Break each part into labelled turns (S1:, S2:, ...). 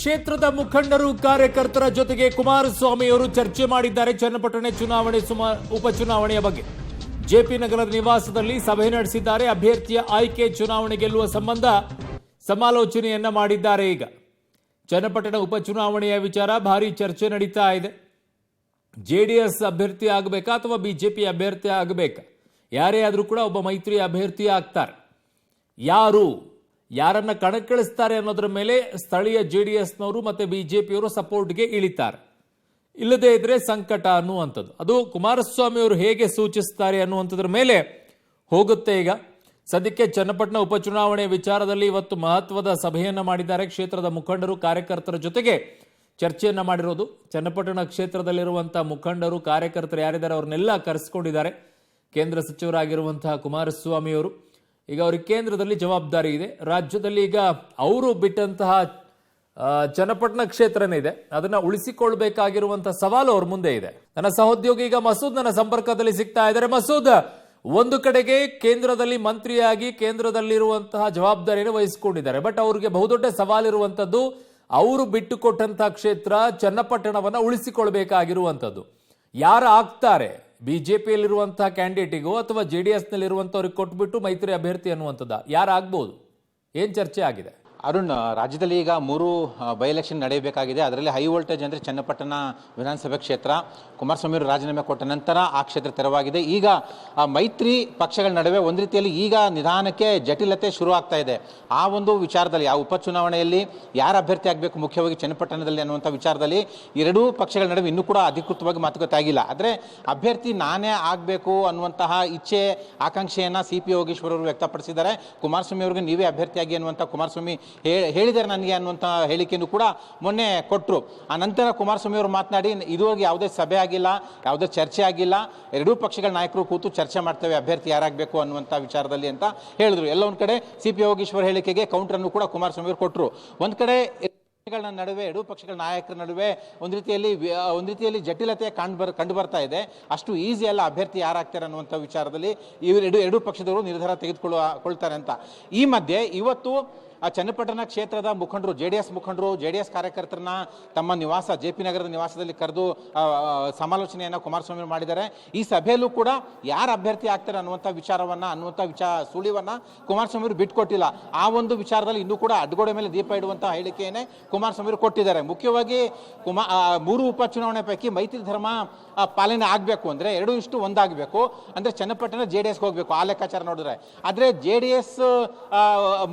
S1: ಕ್ಷೇತ್ರದ ಮುಖಂಡರು ಕಾರ್ಯಕರ್ತರ ಜೊತೆಗೆ ಕುಮಾರಸ್ವಾಮಿ ಅವರು ಚರ್ಚೆ ಮಾಡಿದ್ದಾರೆ ಚನ್ನಪಟ್ಟಣ ಚುನಾವಣೆ ಉಪಚುನಾವಣೆಯ ಬಗ್ಗೆ. ಜೆಪಿ ನಗರದ ನಿವಾಸದಲ್ಲಿ ಸಭೆ ನಡೆಸಿದ್ದಾರೆ. ಅಭ್ಯರ್ಥಿಯ ಆಯ್ಕೆ, ಚುನಾವಣೆ ಗೆಲ್ಲುವ ಸಂಬಂಧ ಸಮಾಲೋಚನೆಯನ್ನ ಮಾಡಿದ್ದಾರೆ. ಈಗ ಚನ್ನಪಟ್ಟಣ ಉಪಚುನಾವಣೆಯ ವಿಚಾರ ಭಾರಿ ಚರ್ಚೆ ನಡೀತಾ ಇದೆ. ಜೆಡಿಎಸ್ ಅಭ್ಯರ್ಥಿ ಆಗಬೇಕಾ ಅಥವಾ ಬಿಜೆಪಿ ಅಭ್ಯರ್ಥಿ ಆಗಬೇಕಾ? ಯಾರೇ ಆದರೂ ಕೂಡ ಒಬ್ಬ ಮೈತ್ರಿ ಅಭ್ಯರ್ಥಿ ಆಗ್ತಾರೆ. ಯಾರನ್ನ ಕಣಕ್ಕಿಳಿಸ್ತಾರೆ ಅನ್ನೋದ್ರ ಮೇಲೆ ಸ್ಥಳೀಯ ಜೆಡಿಎಸ್ನವರು ಮತ್ತೆ ಬಿಜೆಪಿಯವರು ಸಪೋರ್ಟ್ಗೆ ಇಳಿತಾರೆ. ಇಲ್ಲದೇ ಇದ್ರೆ ಸಂಕಟ ಅನ್ನುವಂಥದ್ದು. ಅದು ಕುಮಾರಸ್ವಾಮಿ ಅವರು ಹೇಗೆ ಸೂಚಿಸ್ತಾರೆ ಅನ್ನುವಂಥದ್ರ ಮೇಲೆ ಹೋಗುತ್ತೆ. ಈಗ ಸದ್ಯಕ್ಕೆ ಚನ್ನಪಟ್ಟಣ ಉಪಚುನಾವಣೆ ವಿಚಾರದಲ್ಲಿ ಇವತ್ತು ಮಹತ್ವದ ಸಭೆಯನ್ನ ಮಾಡಿದ್ದಾರೆ. ಕ್ಷೇತ್ರದ ಮುಖಂಡರು ಕಾರ್ಯಕರ್ತರ ಜೊತೆಗೆ ಚರ್ಚೆಯನ್ನ ಮಾಡಿರೋದು. ಚನ್ನಪಟ್ಟಣ ಕ್ಷೇತ್ರದಲ್ಲಿರುವಂತಹ ಮುಖಂಡರು ಕಾರ್ಯಕರ್ತರು ಯಾರಿದ್ದಾರೆ ಅವ್ರನ್ನೆಲ್ಲ ಕರೆಸಿಕೊಂಡಿದ್ದಾರೆ. ಕೇಂದ್ರ ಸಚಿವರಾಗಿರುವಂತಹ ಕುಮಾರಸ್ವಾಮಿ ಅವರು ಈಗ ಅವ್ರಿಗೆ ಕೇಂದ್ರದಲ್ಲಿ ಜವಾಬ್ದಾರಿ ಇದೆ. ರಾಜ್ಯದಲ್ಲಿ ಈಗ ಅವರು ಬಿಟ್ಟಂತಹ ಚನ್ನಪಟ್ಟಣ ಕ್ಷೇತ್ರನೇ ಇದೆ, ಅದನ್ನ ಉಳಿಸಿಕೊಳ್ಬೇಕಾಗಿರುವಂತಹ ಸವಾಲು ಅವ್ರ ಮುಂದೆ ಇದೆ. ನನ್ನ ಸಹೋದ್ಯೋಗಿ ಈಗ ಮಸೂದ್ ನನ್ನ ಸಂಪರ್ಕದಲ್ಲಿ ಸಿಗ್ತಾ ಇದ್ದಾರೆ. ಮಸೂದ್, ಒಂದು ಕಡೆಗೆ ಕೇಂದ್ರದಲ್ಲಿ ಮಂತ್ರಿಯಾಗಿ ಕೇಂದ್ರದಲ್ಲಿರುವಂತಹ ಜವಾಬ್ದಾರಿಯನ್ನು ವಹಿಸಿಕೊಂಡಿದ್ದಾರೆ. ಬಟ್ ಅವ್ರಿಗೆ ಬಹುದೊಡ್ಡ ಸವಾಲಿರುವಂತದ್ದು ಅವರು ಬಿಟ್ಟುಕೊಟ್ಟಂತಹ ಕ್ಷೇತ್ರ ಚನ್ನಪಟ್ಟಣವನ್ನ ಉಳಿಸಿಕೊಳ್ಬೇಕಾಗಿರುವಂತದ್ದು. ಯಾರು ಆಗ್ತಾರೆ? ಬಿಜೆಪಿಯಲ್ಲಿರುವಂತಹ ಕ್ಯಾಂಡಿಡೇಟಿಗೂ ಅಥವಾ ಜೆಡಿಎಸ್ ನಲ್ಲಿರುವಂತವ್ರಿಗೆ ಕೊಟ್ಬಿಟ್ಟು ಮೈತ್ರಿ ಅಭ್ಯರ್ಥಿ ಅನ್ನುವಂಥದ್ದು ಯಾರಾಗಬಹುದು? ಏನ್ ಚರ್ಚೆ ಆಗಿದೆ?
S2: ಅರುಣ್, ರಾಜ್ಯದಲ್ಲಿ ಈಗ 3 ಬೈ ಎಲೆಕ್ಷನ್ ನಡೆಯಬೇಕಾಗಿದೆ. ಅದರಲ್ಲಿ ಹೈ ವೋಲ್ಟೇಜ್ ಅಂದರೆ ಚನ್ನಪಟ್ಟಣ ವಿಧಾನಸಭೆ ಕ್ಷೇತ್ರ. ಕುಮಾರಸ್ವಾಮಿ ಅವರು ರಾಜೀನಾಮೆ ಕೊಟ್ಟ ನಂತರ ಆ ಕ್ಷೇತ್ರ ತೆರವಾಗಿದೆ. ಈಗ ಮೈತ್ರಿ ಪಕ್ಷಗಳ ನಡುವೆ ಒಂದು ರೀತಿಯಲ್ಲಿ ಈಗ ನಿಧಾನಕ್ಕೆ ಜಟಿಲತೆ ಶುರು ಆಗ್ತಾ ಇದೆ. ಆ ಒಂದು ವಿಚಾರದಲ್ಲಿ, ಆ ಉಪಚುನಾವಣೆಯಲ್ಲಿ ಯಾರು ಅಭ್ಯರ್ಥಿ ಆಗಬೇಕು ಮುಖ್ಯವಾಗಿ ಚನ್ನಪಟ್ಟಣದಲ್ಲಿ ಅನ್ನುವಂಥ ವಿಚಾರದಲ್ಲಿ ಎರಡೂ ಪಕ್ಷಗಳ ನಡುವೆ ಇನ್ನೂ ಕೂಡ ಅಧಿಕೃತವಾಗಿ ಮಾತುಕತೆ ಆಗಿಲ್ಲ. ಆದರೆ ಅಭ್ಯರ್ಥಿ ನಾನೇ ಆಗಬೇಕು ಅನ್ನುವಂತಹ ಇಚ್ಛೆ, ಆಕಾಂಕ್ಷೆಯನ್ನು CP ಯೋಗೇಶ್ವರ್ ಅವರು ವ್ಯಕ್ತಪಡಿಸಿದ್ದಾರೆ. ಕುಮಾರಸ್ವಾಮಿ ಅವರಿಗೆ ನೀವೇ ಅಭ್ಯರ್ಥಿಯಾಗಿ ಅನ್ನುವಂಥ ಕುಮಾರಸ್ವಾಮಿ ಹೇಳಿದ್ದಾರೆ ನನಗೆ ಅನ್ನುವಂಥ ಹೇಳಿಕೆಯನ್ನು ಕೂಡ ಮೊನ್ನೆ ಕೊಟ್ಟರು. ಆ ನಂತರ ಕುಮಾರಸ್ವಾಮಿ ಅವರು ಮಾತನಾಡಿ, ಇದುವರೆಗೆ ಯಾವುದೇ ಸಭೆ ಆಗಿಲ್ಲ, ಯಾವುದೇ ಚರ್ಚೆ ಆಗಿಲ್ಲ, ಎರಡೂ ಪಕ್ಷಗಳ ನಾಯಕರು ಕೂತು ಚರ್ಚೆ ಮಾಡ್ತೇವೆ ಅಭ್ಯರ್ಥಿ ಯಾರಾಗಬೇಕು ಅನ್ನುವಂಥ ವಿಚಾರದಲ್ಲಿ ಅಂತ ಹೇಳಿದ್ರು. ಎಲ್ಲ ಒಂದು ಕಡೆ CP ಯೋಗೇಶ್ವರ್ ಹೇಳಿಕೆಗೆ ಕೌಂಟರ್ ಅನ್ನು ಕೂಡ ಕುಮಾರಸ್ವಾಮಿ ಅವರು ಕೊಟ್ಟರು. ಒಂದು ಕಡೆ ನಡುವೆ ಎರಡೂ ಪಕ್ಷಗಳ ನಾಯಕರ ನಡುವೆ ಒಂದು ರೀತಿಯಲ್ಲಿ ಜಟಿಲತೆ ಕಂಡು ಬರ್ತಾ ಇದೆ. ಅಷ್ಟು ಈಸಿ ಅಲ್ಲ ಅಭ್ಯರ್ಥಿ ಯಾರಾಗ್ತಾರೆ ಅನ್ನುವಂಥ ವಿಚಾರದಲ್ಲಿ ಎರಡೂ ಪಕ್ಷದವರು ನಿರ್ಧಾರ ತೆಗೆದುಕೊಳ್ತಾರೆ ಅಂತ. ಈ ಮಧ್ಯೆ ಇವತ್ತು ಚನ್ನಪಟ್ಟಣ ಕ್ಷೇತ್ರದ ಮುಖಂಡರು, ಜೆಡಿಎಸ್ ಕಾರ್ಯಕರ್ತರನ್ನ ತಮ್ಮ ನಿವಾಸ JP ನಗರದ ನಿವಾಸದಲ್ಲಿ ಕರೆದು ಸಮಾಲೋಚನೆಯನ್ನು ಕುಮಾರಸ್ವಾಮಿ ಮಾಡಿದ್ದಾರೆ. ಈ ಸಭೆಯಲ್ಲೂ ಕೂಡ ಯಾರು ಅಭ್ಯರ್ಥಿ ಆಗ್ತಾರೆ ಅನ್ನುವಂಥ ಸುಳಿವನ್ನ ಕುಮಾರಸ್ವಾಮಿ ಅವರು ಬಿಟ್ಕೊಟ್ಟಿಲ್ಲ. ಆ ಒಂದು ವಿಚಾರದಲ್ಲಿ ಇನ್ನೂ ಕೂಡ ಅಡ್ಗೋಡೆ ಮೇಲೆ ದೀಪ ಇಡುವಂತಹ ಹೇಳಿಕೆಯನ್ನೇ ಕುಮಾರಸ್ವಾಮಿ ಅವರು ಕೊಟ್ಟಿದ್ದಾರೆ. ಮುಖ್ಯವಾಗಿ 3 ಉಪಚುನಾವಣೆ ಪೈಕಿ ಮೈತ್ರಿ ಧರ್ಮ ಪಾಲನೆ ಆಗಬೇಕು ಅಂದರೆ 2:1 ಆಗಬೇಕು. ಅಂದರೆ ಚನ್ನಪಟ್ಟಣ JDS ಹೋಗಬೇಕು ಆ ಲೆಕ್ಕಾಚಾರ ನೋಡಿದ್ರೆ. ಆದರೆ JDS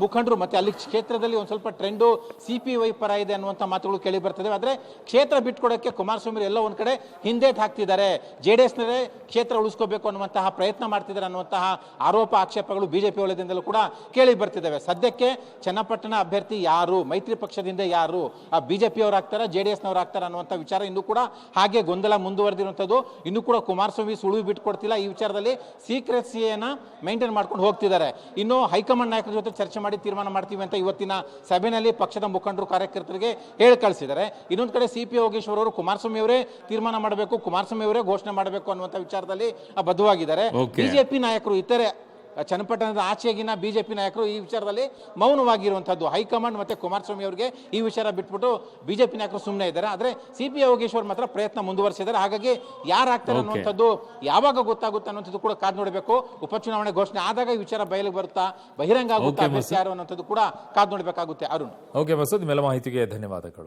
S2: ಮುಖಂಡರು ಮತ್ತೆ ಅಲ್ಲಿ ಕ್ಷೇತ್ರದಲ್ಲಿ ಒಂದು ಸ್ವಲ್ಪ ಟ್ರೆಂಡು CPI ಪರ ಇದೆ ಅನ್ನುವಂಥ ಮಾತುಗಳು ಕೇಳಿ ಬರ್ತದೆ. ಆದರೆ ಕ್ಷೇತ್ರ ಬಿಟ್ಕೊಡೋಕ್ಕೆ ಕುಮಾರಸ್ವಾಮಿ ಎಲ್ಲ ಒಂದು ಕಡೆ ಹಿಂದೇಟ್ ಹಾಕ್ತಿದ್ದಾರೆ. JDSನಲ್ಲೇ ಕ್ಷೇತ್ರ ಉಳಿಸ್ಕೋಬೇಕು ಅನ್ನುವಂತಹ ಪ್ರಯತ್ನ ಮಾಡ್ತಿದ್ದಾರೆ ಅನ್ನುವಂತಹ ಆರೋಪ ಆಕ್ಷೇಪಗಳು BJP ವಲಯದಿಂದಲೂ ಕೂಡ ಕೇಳಿ ಬರ್ತಿದ್ದಾವೆ. ಸದ್ಯಕ್ಕೆ ಚನ್ನಪಟ್ಟಣ ಅಭ್ಯರ್ಥಿ ಯಾರು, ಮೈತ್ರಿ ಪಕ್ಷದಿಂದ ಯಾರು, BJP ಅವರು ಆಗ್ತಾರೆ, JDSನವರು ಆಗ್ತಾರೆ ಅನ್ನುವಂಥ ವಿಚಾರ ಇನ್ನೂ ಕೂಡ ಹಾಗೆ ಗೊಂದಲ ಮುಂದುವರೆದಿರುವಂಥದ್ದು. ಇನ್ನೂ ಕೂಡ ಕುಮಾರಸ್ವಾಮಿ ಸುಳಿವು ಬಿಟ್ಕೊಡ್ತಿಲ್ಲ. ಈ ವಿಚಾರದಲ್ಲಿ ಸೀಕ್ರೆಸಿಯನ್ನು ಮೇಂಟೈನ್ ಮಾಡ್ಕೊಂಡು ಹೋಗ್ತಿದ್ದಾರೆ. ಇನ್ನು ಹೈಕಮಾಂಡ್ ನಾಯಕರ ಜೊತೆ ಚರ್ಚೆ ಮಾಡಿ ತೀರ್ಮಾನ ಮಾಡ್ತೀವಿ ಅಂತ ಇವತ್ತಿನ ಸಭೆಯಲ್ಲಿ ಪಕ್ಷದ ಮುಖಂಡರು ಕಾರ್ಯಕರ್ತರಿಗೆ ಹೇಳಿ ಕಳಿಸಿದ್ದಾರೆ. ಇನ್ನೊಂದು ಕಡೆ CP ಯೋಗೇಶ್ವರ್ ಅವರು ಕುಮಾರಸ್ವಾಮಿ ಅವರೇ ತೀರ್ಮಾನ ಮಾಡಬೇಕು, ಕುಮಾರಸ್ವಾಮಿ ಅವರೇ ಘೋಷಣೆ ಮಾಡಬೇಕು ಅನ್ನುವಂಥ ವಿಚಾರದಲ್ಲಿ ಬದ್ಧವಾಗಿದ್ದಾರೆ. BJP ನಾಯಕರು, ಇತರೆ ಚನ್ನಪಟ್ಟಣದ ಆಚೆಗಿನ BJP ನಾಯಕರು ಈ ವಿಚಾರದಲ್ಲಿ ಮೌನವಾಗಿರುವಂಥದ್ದು. ಹೈಕಮಾಂಡ್ ಮತ್ತೆ ಕುಮಾರಸ್ವಾಮಿ ಅವರಿಗೆ ಈ ವಿಚಾರ ಬಿಟ್ಬಿಟ್ಟು BJP ನಾಯಕರು ಸುಮ್ಮನೆ ಇದ್ದಾರೆ. ಆದರೆ CP ಯೋಗೇಶ್ವರ್ ಮಾತ್ರ ಪ್ರಯತ್ನ ಮುಂದುವರಿಸಿದ್ದಾರೆ. ಹಾಗಾಗಿ ಯಾರಾಗ್ತಾರೆ ಅನ್ನುವಂಥದ್ದು ಯಾವಾಗ ಗೊತ್ತಾಗುತ್ತೆ ಅನ್ನುವಂಥದ್ದು ಕೂಡ ಕಾದು ನೋಡಬೇಕು. ಉಪಚುನಾವಣೆ ಘೋಷಣೆ ಆದಾಗ ಈ ವಿಚಾರ ಬಯಲಿಗೆ ಬರುತ್ತಾ, ಬಹಿರಂಗ ಆಗುತ್ತಾ ಯಾರು ಅನ್ನುವಂಥದ್ದು ಕೂಡ ಕಾದು ನೋಡಬೇಕಾಗುತ್ತೆ. ಅರುಣ್.
S1: ಓಕೆ ಮಸೂದ್, ಮೇಲೆ ಮಾಹಿತಿಗೆ ಧನ್ಯವಾದಗಳು.